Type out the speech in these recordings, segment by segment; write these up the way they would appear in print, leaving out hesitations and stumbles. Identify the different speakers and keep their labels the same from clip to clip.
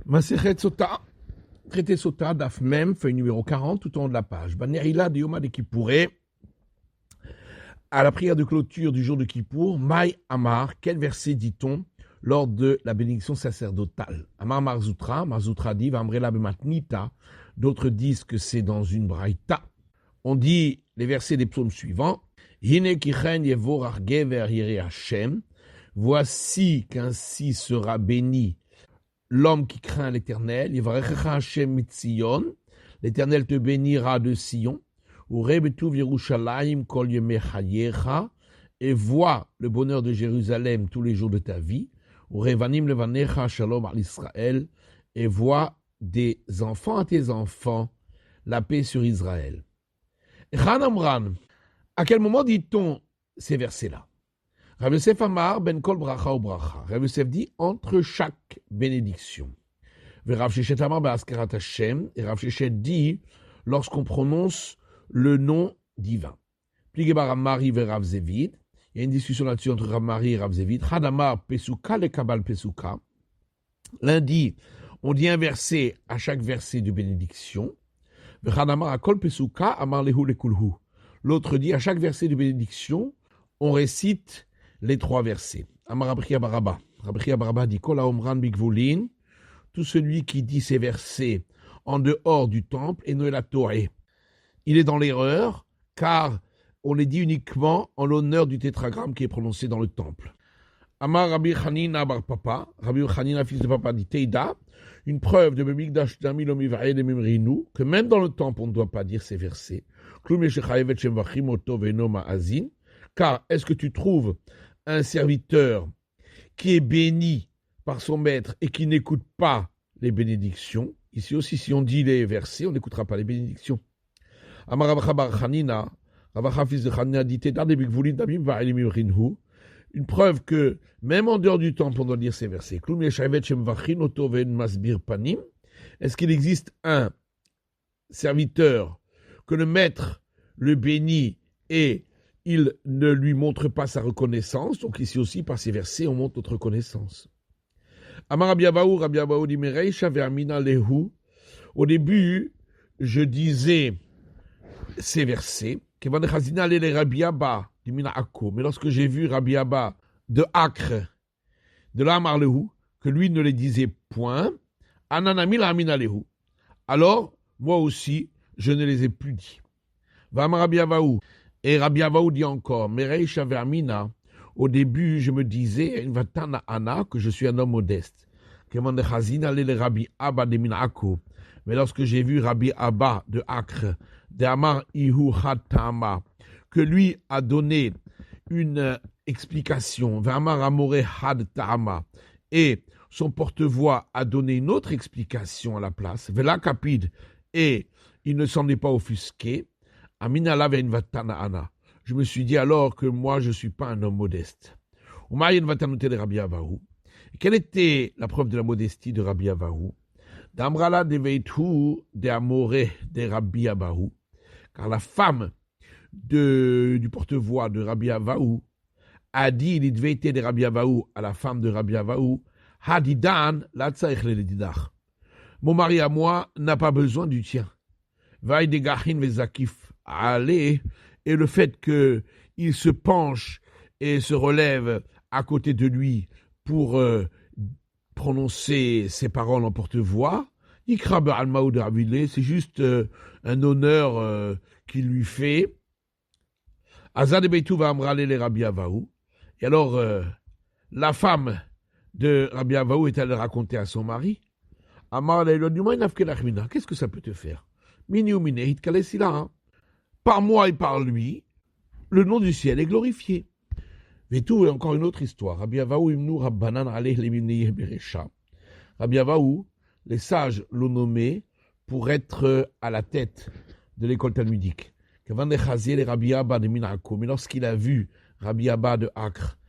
Speaker 1: Masechet Sota, traité Sota, Daf Mem, feuille numéro 40, tout en haut de la page. Banerila de Yoma de Kippouré, à la prière de clôture du jour de Kippour, Maï Amar, quel verset dit-on lors de la bénédiction sacerdotale? Amar Marzoutra, Marzoutra dit, Vambrela Bematnita, d'autres disent que c'est dans une braïta. On dit les versets des psaumes suivants, Hine kichen yevorach gever yireh Hashem, voici qu'ainsi sera béni l'homme qui craint l'Éternel, Yivrechecha Hashem mitzion, l'Éternel te bénira de Sion, Urei betuv Yerushalayim kol yemei chayecha, et vois le bonheur de Jérusalem tous les jours de ta vie, Urei vanim levanecha shalom al Israël, et vois des enfants à tes enfants la paix sur Israël. Echan Amran, à quel moment dit-on ces versets-là? Rav Yosef Amar ben kol bracha ou bracha. Rav Yosef dit entre chaque bénédiction. Rav Sheshet Amar ben askarat Hashem. Et Rav Sheshet dit lorsqu'on prononce le nom divin. Plige bar Amari ve Rav Zevid. Il y a une discussion là-dessus entre Rav Mari et Rav Zevid. Had Amar pesuka le kabal pesuka. L'un dit on dit un verset à chaque verset de bénédiction. Had Amar akol pesuka amar lehu lekulhu. L'autre dit à chaque verset de bénédiction on récite les trois versets. Amar Rabbi Baraba. Rabbi Baraba dit Kol haomran bigvulin, tout celui qui dit ces versets en dehors du temple et Noël Toré. Il est dans l'erreur, car on les dit uniquement en l'honneur du tétragramme qui est prononcé dans le temple. Amar Rabbi Chanina bar Papa, Rabbi Chanina fils de Papa dit Teida, une preuve de Bemikdash Dami Lomivae de Mimrinu, que même dans le temple on ne doit pas dire ces versets. Klum Yeshechayevet Shemvachim Oto Veno Ma'azin, car est-ce que tu trouves un serviteur qui est béni par son maître et qui n'écoute pas les bénédictions? Ici aussi, si on dit les versets, on n'écoutera pas les bénédictions. Amar Rav Bar Chanina, Rav fils de Chanina dit une preuve que même en dehors du temple, on doit lire ces versets. Est-ce qu'il existe un serviteur que le maître le bénit et il ne lui montre pas sa reconnaissance? Donc ici aussi, par ces versets, on montre notre reconnaissance. Amar Rabbi Abahu dit Mereisha ve'amina lehu. Au début, je disais ces versets. Mais lorsque j'ai vu Rabbi Abba de Acre, de l'Amar lehu, que lui ne les disait point, Ananami la amina lehu. Alors, moi aussi, je ne les ai plus dit. V'amar Rabbi Abahu. Et Rabbi Avaou dit encore, Mereisha ve'amina, au début je me disais, que je suis un homme modeste. Mais lorsque j'ai vu Rabbi Abba de Acre, de Amar Ihu Hatama, que lui a donné une explication, Ve'amar Amore Had Ta'ama, et son porte-voix a donné une autre explication à la place, Vela Kapid, et il ne s'en est pas offusqué, je me suis dit alors que moi je ne suis pas un homme modeste. Quelle était la preuve de la modestie de Rabbi Avahu? D'Amrala de Veitu de Amore de Rabbi Abahu, car la femme du porte-voix de Rabbi Avahu a dit l'idveité de Rabbi Avahu à la femme de Rabbi Avahu, Hadidan la tsaich le lidach. Mon mari à moi n'a pas besoin du tien. Vaï de Gachin vezakif allez, et le fait qu'il se penche et se relève à côté de lui pour prononcer ses paroles en porte-voix, c'est juste un honneur qu'il lui fait. Azad Beitou va amrale les Rabbi Avahu. Et alors, la femme de Rabbi Avahu est allée raconter à son mari. Amar qu'est-ce que ça peut te faire? Par moi et par lui, le nom du ciel est glorifié. Vetou est encore une autre histoire. Rabbi Avahu imnu rabbanan aleh leminei beresha. Rabbi Avahu, les sages l'ont nommé pour être à la tête de l'école talmudique. Mais lorsqu'il a vu Rabbi Abba de Acre,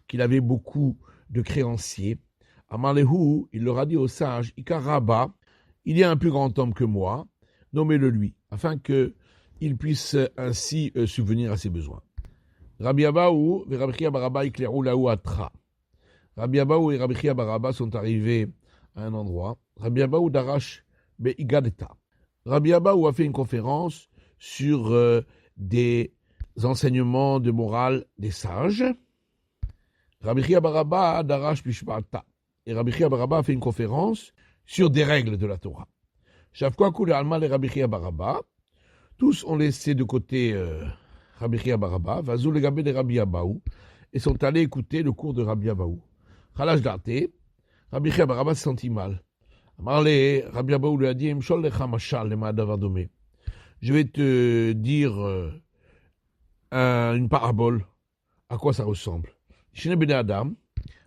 Speaker 1: qu'il avait beaucoup de créanciers, Amarlehu, il leur a dit aux sages, Ikaraba, il y a un plus grand homme que moi, nommez-le lui, afin qu'il puisse ainsi subvenir à ses besoins. Rabbi Abahu, Rabbi Baraba, Ikleru Lahu Atra. Rabbi Abaou et Rabbi Chia bar Abba sont arrivés à un endroit. Rabbi Abaou darash be'igadeta. Rabbi Abaou a fait une conférence sur des enseignements de morale des sages. Rabbi Chia bar Abba darash bishbata. Et Rabbi Chia bar Abba a fait une conférence sur des règles de la Torah. Shavkwa kule alma les Rabbi Chia bar Abba. Tous ont laissé de côté Rabbi Chia bar Abba, vazou le gabé de Rabbi Abaou, et sont allés écouter le cours de Rabbi Abaou. Chalash darte, Rabbi Chia bar Abba se sentit mal. Amarle, Rabbi Abaou lui a dit, Mshol lecha mashal lema davar domé. Je vais te dire une parabole, à quoi ça ressemble. Shne bene Adam,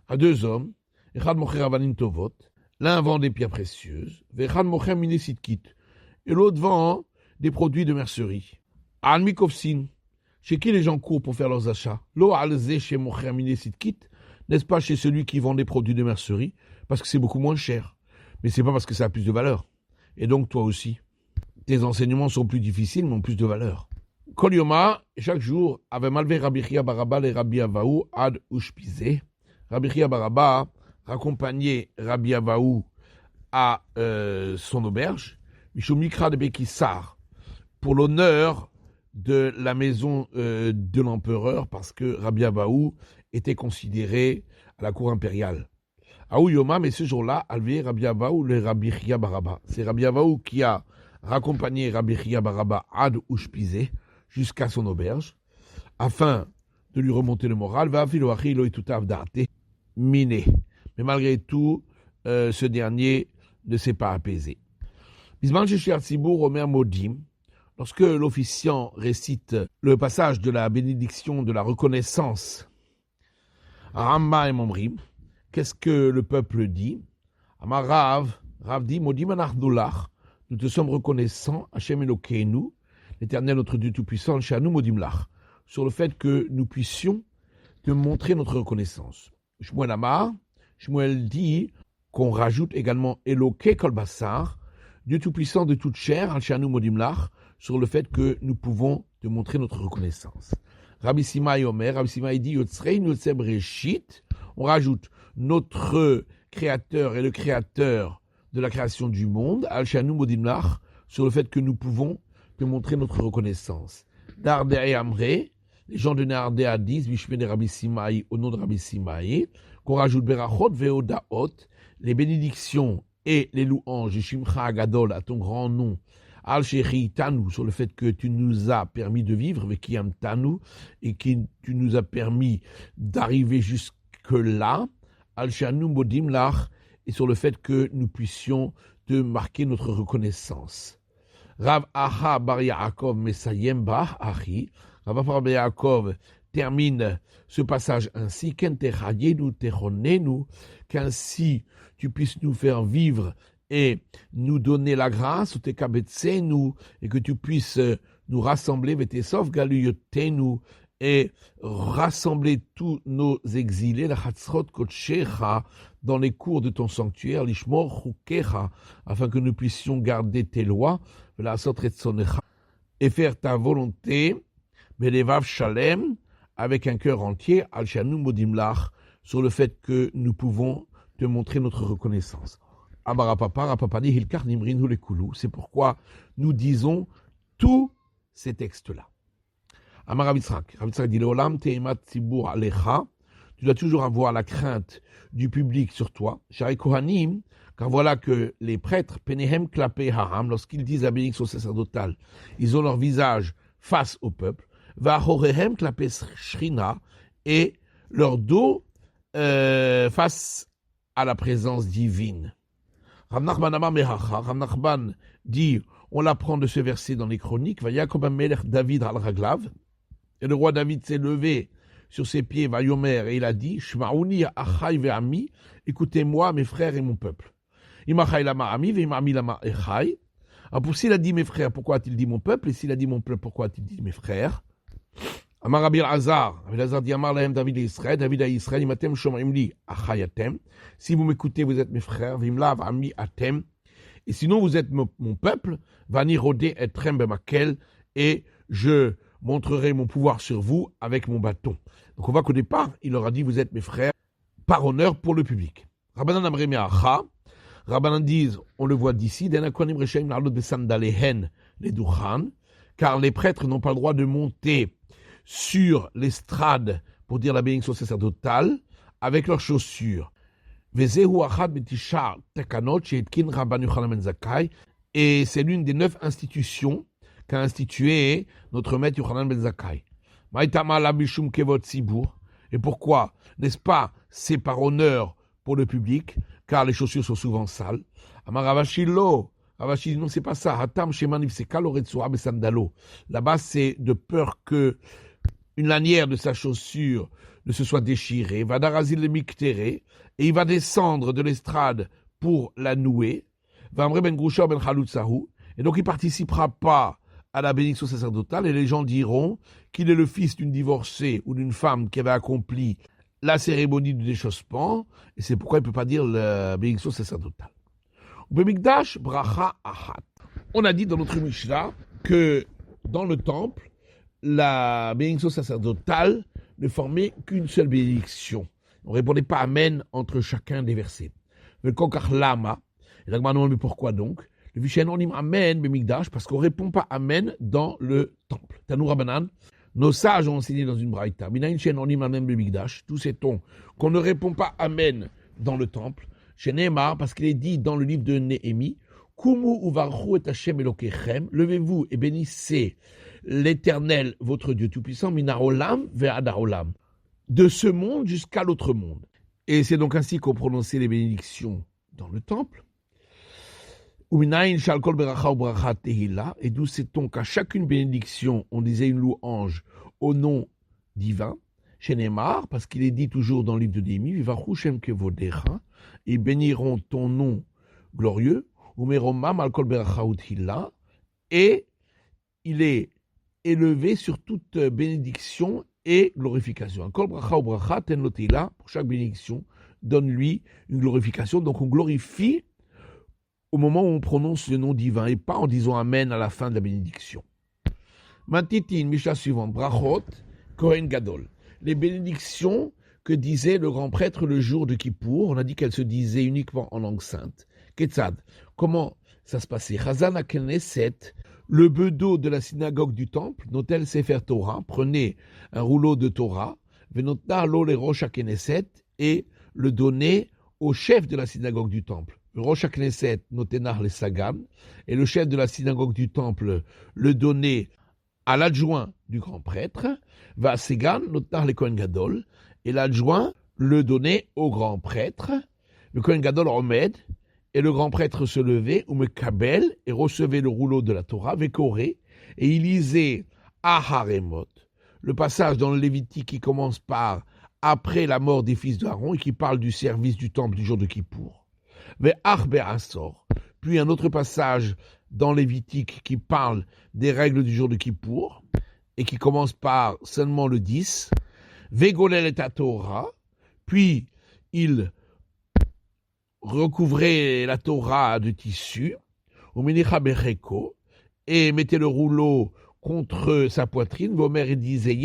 Speaker 1: à deux hommes, Echad mocher avanim tovot, l'un vend des pierres précieuses, Vechad mocher mine sitkit, et l'autre vend des produits de mercerie. Al mikovsin, chez qui les gens courent pour faire leurs achats? Lo alze chez mocher mine sitkit, n'est-ce pas chez celui qui vend des produits de mercerie, parce que c'est beaucoup moins cher. Mais c'est pas parce que ça a plus de valeur. Et donc toi aussi, tes enseignements sont plus difficiles, mais ont plus de valeur. Kol Yoma, chaque jour, avait malvé Rabbi Chia bar Abba et Rabbi Abaou ad ushpizé. Rabbi Chia bar Abba raccompagnait Rabbi Abaou à son auberge, Mishum Mikra de Bekissar, pour l'honneur de la maison de l'empereur, parce que Rabbi Abaou était considéré à la cour impériale. Aou Yoma, mais ce jour-là, alvé Rabbi Abaou le Rabbi Chia bar Abba. C'est Rabbi Abaou qui a raccompagné Rabbi Chia bar Abba ad ushpizé jusqu'à son auberge, afin de lui remonter le moral. Va filo achi lo itutav darte miné. Mais malgré tout, ce dernier ne s'est pas apaisé. Bisman Sheshir Tzibour Omer Modim, lorsque l'officiant récite le passage de la bénédiction de la reconnaissance, Ramba et Momrim, qu'est-ce que le peuple dit? Amar Rav dit, Modim anachdulach, nous te sommes reconnaissants, Hashem Elokeinu, l'Éternel notre Dieu Tout-Puissant, Shanu Modim lach, sur le fait que nous puissions te montrer notre reconnaissance. Shmuel Amar, Shmuel dit qu'on rajoute également Eloke Kol Basar, Dieu Tout-Puissant de toute chair, Al-Shanu Modim lach, sur le fait que nous pouvons te montrer notre reconnaissance. Rabbi Simai Omer, Rabbi Simai dit Yotzrein Yotzeb Reshit, on rajoute notre créateur et le créateur de la création du monde, Al-Shanu Modim lach, sur le fait que nous pouvons te montrer notre reconnaissance. Nardé Amre, les gens de Nardé disent, Bishme de Rabbi Simai, au nom de Rabbi Simai, qu'on rajoute Berachot Veodaot, les bénédictions et les louanges, Shimcha Agadol, à ton grand nom, Al Shechi Tanu, sur le fait que tu nous as permis de vivre, Vekiam Tanu, et que tu nous as permis d'arriver jusque-là, Al Shanu Modim Lach, et sur le fait que nous puissions te marquer notre reconnaissance. Rav Aha bar Yaakov Mesayem Bah Achi, Rav Aha bar Yaakov termine ce passage ainsi, qu'ainsi tu puisses nous faire vivre et nous donner la grâce, et que tu puisses nous rassembler, et rassembler tous nos exilés, dans les cours de ton sanctuaire, afin que nous puissions garder tes lois, et faire ta volonté, Shalem, avec un cœur entier, sur le fait que nous pouvons te montrer notre reconnaissance. C'est pourquoi nous disons tous ces textes-là. Amar Rav Yitzhak dit Leolam te'emat tzibur alecha, tu dois toujours avoir la crainte du public sur toi. Shari Kohanim, car voilà que les prêtres, Penehem Klape Haram, lorsqu'ils disent la bénédiction sacerdotale, ils ont leur visage face au peuple. Vahorehem Klape Shrina, et leur dos face à la présence divine. Rav Nachman Amar Mehacha, Rav Nachman dit, on l'apprend de ce verset dans les chroniques, Vayakom Melech David al Raglav, et le roi David s'est levé sur ses pieds, Vayomer, et il a dit, Shma'uni achai ve'ami, écoutez-moi mes frères et mon peuple. Imachai lama ami, ve'imami lama echai. Alors pour s'il a dit mes frères, pourquoi a-t-il dit mon peuple? Et s'il a dit mon peuple, pourquoi a-t-il dit mes frères? Amar Rabbi Elazar, Rabbi Elazar dit, Amar lahem David et Israël, David à Israël, imatem shomrim li achai atem. Si vous m'écoutez, vous êtes mes frères, vimla v'ami atem. Et sinon, vous êtes mon peuple, vani rodé etrem bemakel, et je montrerai mon pouvoir sur vous avec mon bâton. Donc on voit qu'au départ, il leur a dit, vous êtes mes frères, par honneur pour le public. Rabbanan Amre Me'acha, Rabbanan disent, on le voit d'ici, car les prêtres n'ont pas le droit de monter sur l'estrade pour dire la bénédiction sacerdotale avec leurs chaussures. Et c'est l'une des 9 institutions qu'a institué notre maître Yochanan ben Zakkai. Et pourquoi? N'est-ce pas? C'est par honneur pour le public, car les chaussures sont souvent sales. Amar Ravashi lo. Ravashi dit non, c'est pas ça. Hatam sheman ifseka lo retsua besandalo. Là-bas, c'est de peur que une lanière de sa chaussure ne se soit déchirée. Vadarazil le miktere. Et il va descendre de l'estrade pour la nouer. Vamre ben Grusha ben Chalutzahu. Et donc, il participera pas à la bénédiction sacerdotale. Et les gens diront qu'il est le fils d'une divorcée ou d'une femme qui avait accompli la cérémonie du déchaussement, et c'est pourquoi il ne peut pas dire la bénédiction sacerdotale. Bemikdash bracha achat. On a dit dans notre Mishnah que dans le temple, la bénédiction sacerdotale ne formait qu'une seule bénédiction. On ne répondait pas Amen entre chacun des versets. Le Kokach Lama, et la mais pourquoi donc? Le Vishen on dit Amen Bemikdash, parce qu'on ne répond pas Amen dans le temple. Tanou Rabbanan. Nos sages ont enseigné dans une braïta. Tout sait-on qu'on ne répond pas Amen dans le temple. Chez Nehemar, parce qu'il est dit dans le livre de Néhémie, Kumu uvarchu et Hashem Elokechem, levez-vous et bénissez l'Éternel, votre Dieu Tout-Puissant, minarolam ve'adarolam, de ce monde jusqu'à l'autre monde. Et c'est donc ainsi qu'on prononçait les bénédictions dans le temple. Et d'où sait-on qu'à chacune bénédiction, on disait une louange au nom divin, chez Neymar, parce qu'il est dit toujours dans le livre de Néhémie, ils béniront ton nom glorieux, et il est élevé sur toute bénédiction et glorification. Pour chaque bénédiction, donne-lui une glorification, donc on glorifie au moment où on prononce le nom divin et pas en disant Amen à la fin de la bénédiction. Matitin, Mishnah suivante, Brachot, Kohen Gadol. Les bénédictions que disait le grand prêtre le jour de Kippour, on a dit qu'elles se disaient uniquement en langue sainte. Ketzad, comment ça se passait? Chazan HaKnesset, le bedeau de la synagogue du temple, notait Sefer Torah, prenait un rouleau de Torah, venotna lo le Rosh HaKnesset, et le donnait au chef de la synagogue du temple. Le Rosh HaKnesset notenar le Sagan, et le chef de la synagogue du temple le donnait à l'adjoint du grand prêtre, va Sagan notenar le Kohen Gadol, et l'adjoint le donnait au grand prêtre. Le Kohen Gadol omed, et le grand prêtre se levait, ou mekabel, et recevait le rouleau de la Torah, vekoré, et il lisait Aharemot, le passage dans le Lévitique qui commence par après la mort des fils d'Aaron et qui parle du service du temple du jour de Kippour. Puis un autre passage dans Lévitique qui parle des règles du jour de Kippour et qui commence par seulement le 10. Vegolel et Torah, puis il recouvrait la Torah de tissu, et mettait le rouleau contre sa poitrine. Vomer disait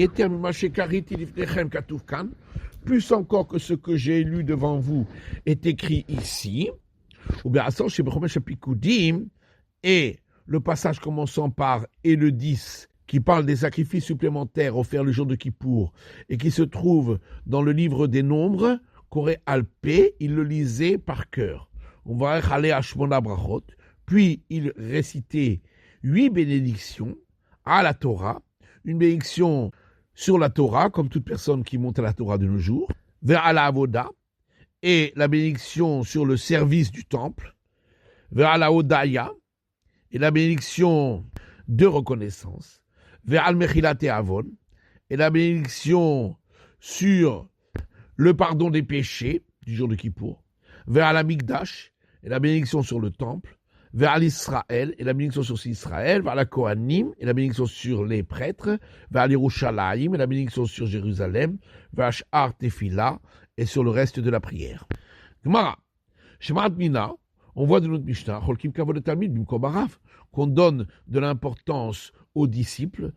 Speaker 1: plus encore que ce que j'ai lu devant vous est écrit ici. Et le passage commençant par et le 10 qui parle des sacrifices supplémentaires offerts le jour de Kippour et qui se trouve dans le livre des Nombres, Koré Alpé, il le lisait par cœur. On va aller à Shmona Brachot, puis il récitait 8 bénédictions à la Torah, une bénédiction sur la Torah, comme toute personne qui monte à la Torah de nos jours, vers à la Avoda, et la bénédiction sur le service du temple, vers à la Odaya, et la bénédiction de reconnaissance, vers al Mechilat et Avon, et la bénédiction sur le pardon des péchés du jour de Kippour, vers al Mikdash, et la bénédiction sur le temple, vers l'Israël, et la bénédiction sur Israël, vers la Kohanim, et la bénédiction sur les prêtres, vers l'Yerushalayim, et la bénédiction sur Jérusalem, vers Sh'ar Tefila, et sur le reste de la prière. Gemara, Shema'at Mina, on voit de notre Mishnah, Cholkim Kavod Talmid Bimkom Harav, qu'on donne de l'importance aux disciples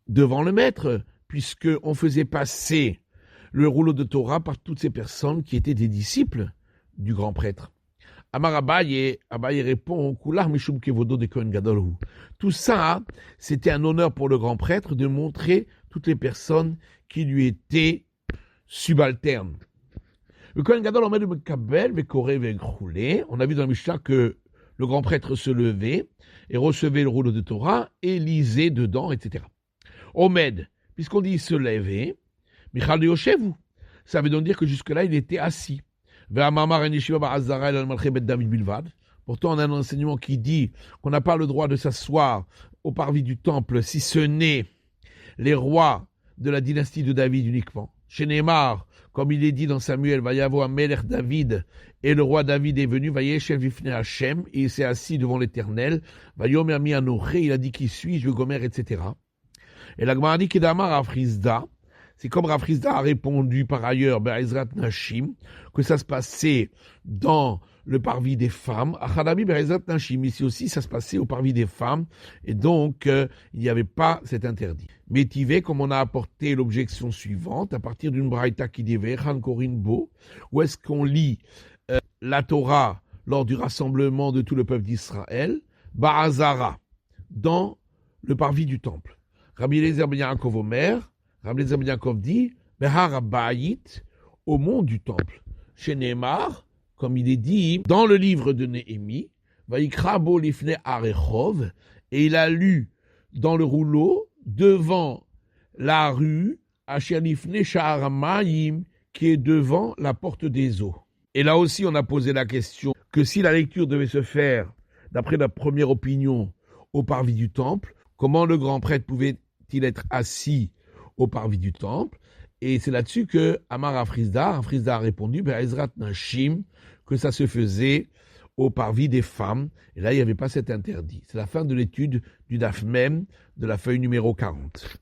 Speaker 1: devant le maître, puisqu'on faisait passer le rouleau de Torah par toutes ces personnes qui étaient des disciples du grand prêtre. Amar Abaye répond, Kular Mishum Kevodo de Kohen Gadol Hu. Tout ça, c'était un honneur pour le grand prêtre de montrer toutes les personnes qui lui étaient subalternes. Le Kohen Gadol Omed Mekabel Vekore Vechoulé. On a vu dans le Mishnah que le grand prêtre se levait et recevait le rouleau de Torah et lisait dedans, etc. Omed, puisqu'on dit se lever, Michal de Yoshevu. Ça veut donc dire que jusque-là, il était assis. Pourtant, on a un enseignement qui dit qu'on n'a pas le droit de s'asseoir au parvis du temple si ce n'est les rois de la dynastie de David uniquement. Chez Neymar, comme il est dit dans Samuel, va y avoir Melech David, et le roi David est venu, va Yeshev Vifne Hashem, et il s'est assis devant l'Éternel, va Yomer Mi Anoché, il a dit qui suis-je, Gomer, etc. Et la Gemara dit Kedamar Afrizda, c'est comme Rafrizda a répondu par ailleurs, Be'ezrat Nashim, que ça se passait dans le parvis des femmes. Achadabi Be'ezrat Nashim, ici aussi ça se passait au parvis des femmes, et donc il n'y avait pas cet interdit. Métivé, comme on a apporté l'objection suivante, à partir d'une braïta qui dit Ve'echan Korin Bo, où est-ce qu'on lit la Torah lors du rassemblement de tout le peuple d'Israël, Ba'azara, dans le parvis du temple. Rabbi Eliezer ben Yaakov Omer, Rabbi Eliezer ben Yaakov dit, Behar Habayit, au mont du temple. Chez Neymar, comme il est dit dans le livre de Néhémie, Vaikra bo lifne arechov, et il a lu dans le rouleau devant la rue Asher lifne sha'ar hamayim, qui est devant la porte des eaux. Et là aussi, on a posé la question que si la lecture devait se faire, d'après la première opinion, au parvis du temple, comment le grand prêtre pouvait-il être assis au parvis du temple? Et c'est là-dessus que Amar Afrizda a répondu, Be'ezrat Nashim, que ça se faisait au parvis des femmes. Et là, il n'y avait pas cet interdit. C'est la fin de l'étude du Daf Mem de la feuille numéro 40.